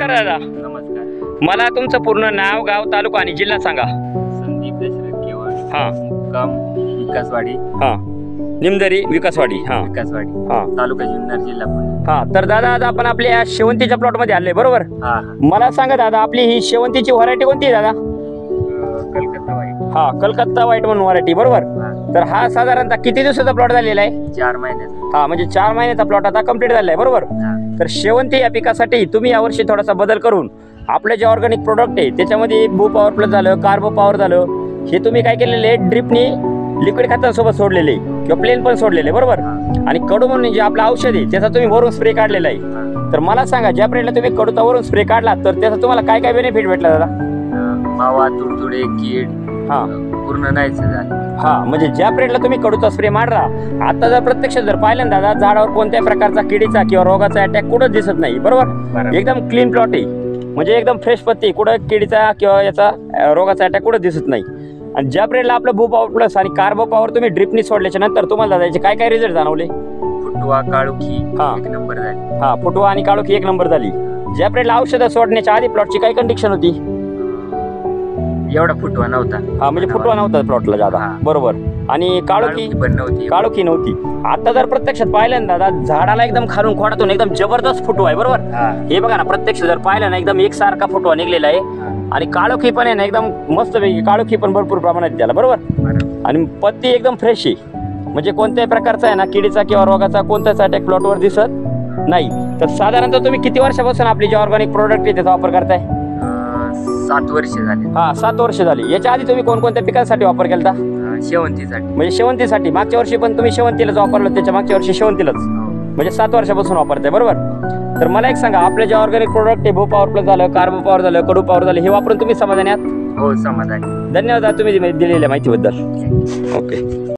नमस्कार दादा. नमस्कार. मला तुमचं पूर्ण नाव, गाव, तालुका आणि जिल्हा सांगा. संदीप दशरथ केवळ. हा. मुक्काम विकासवाडी. हा. निमदरी विकासवाडी. हा. विकासवाडी. हा. तालुका जुन्नर, जिल्हा पुणे. हा. तर दादा आज आपण आपल्या शेवंतीच्या प्लॉट मध्ये आले बरोबर. हा. मला सांगा दादा, आपली ही शेवंतीची व्हरायटी कोणती आहे दादा? कलकत्ता वाईट. हा, कलकत्ता व्हाईट म्हणून व्हरायटी बरोबर. तर हा साधारणतः किती दिवसाचा प्लॉट झालेला आहे? 4 महिन्याचा. हा, म्हणजे 4 महिन्याचा प्लॉट आता कम्प्लीट झाला आहे बरोबर. तर शेवंती या पिकासाठी तुम्ही यावर्षी थोडासा बदल करून आपले जे ऑर्गॅनिक प्रोडक्ट आहे त्याच्यामध्ये बू पॉवर प्लस झालं, कार्बो पॉवर झालं, हे तुम्ही काय केलेले आहे, ड्रिपनी लिक्विड खतांसोबत सोडलेले किंवा प्लेन पण सोडलेले बरोबर. आणि कडू म्हणून जे आपलं औषध आहे त्याचा तुम्ही वरून स्प्रे काढलेला आहे. तर मला सांगा, ज्या पिरियडला तुम्ही कडूचा वरून स्प्रे काढला तर त्याचा तुम्हाला काय काय बेनिफिट भेटला दादा? मावा, तुडतुडे, कीड हा पूर्ण नाहीचं झालं. हा, म्हणजे ज्या पिरियडला तुम्ही कडूचा स्प्रे मारला, आता जर प्रत्यक्ष जर पाहिलं दादा, झाडावर कोणत्याही प्रकारचा किडीचा किंवा रोगाचा अटॅक कुठंच दिसत नाही बरोबर. एकदम क्लीन प्लॉट आहे, म्हणजे एकदम फ्रेश पत्ती, कुठं किडीचा किंवा याचा रोगाचा अटॅक कुठं दिसत नाही. आणि ज्या पिरियडला आपलं बू पॉवर प्लस आणि कार्बो पॉवर तुम्ही ड्रिपनी सोडल्याच्या नंतर तुम्हाला दादा याचे काय काय रिझल्ट जाणवले? फुटवा, काळुखी एक नंबर झाली. हा, फुटवा आणि काळोखी एक नंबर झाली. ज्या पिरियडला औषधं सोडण्याच्या आधी प्लॉटची काय कंडिशन होती? एवढा फुटवा नव्हता. हा, म्हणजे फुटवा नव्हता प्लॉटला जादा बरोबर. आणि काळोखी पण नव्हती. काळोखी नव्हती. आता जर प्रत्यक्षात पाहिलं ना दादा, झाडाला एकदम खालून खोडातून एकदम जबरदस्त फुटवा आहे बरोबर. हे बघा ना, प्रत्यक्ष जर पाहिलं ना, एकदम एकसारखा फुटवा निघलेला आहे. आणि काळोखी पण आहे ना, एकदम मस्त पैकी काळोखी पण भरपूर प्रमाणात त्याला बरोबर. आणि पत्ती एकदम फ्रेश आहे, म्हणजे कोणत्याही प्रकारचा आहे ना किडीचा किंवा रोगाचा कोणताच अटॅक प्लॉटवर दिसत नाही. तर साधारणतः तुम्ही किती वर्षापासून आपली जे ऑर्गॅनिक प्रोडक्ट आहे त्याचा वापर करताय? 7 वर्ष झाली. हा, 7 वर्ष झाली. याच्या आधी तुम्ही कोणकोणत्या पिकांसाठी वापर केला? शेवंतीसाठी. म्हणजे शेवंतीसाठी. मागच्या वर्षी पण तुम्ही शेवंतीलाच वापरलं, त्याच्या मागच्या वर्षी शेवंतीलाच, म्हणजे 7 वर्षापासून वापरताय बरोबर. तर मला एक सांगा, आपले जे ऑर्गॅनिक प्रोडक्ट आहे, भू पॉवर प्लस झालं, कार्बो पॉवर झालं, कडू पॉवर झालं, हे वापरून तुम्ही समाधानी आहात? हो, समाधानी. धन्यवाद तुम्ही दिलेल्या माहितीबद्दल. ओके.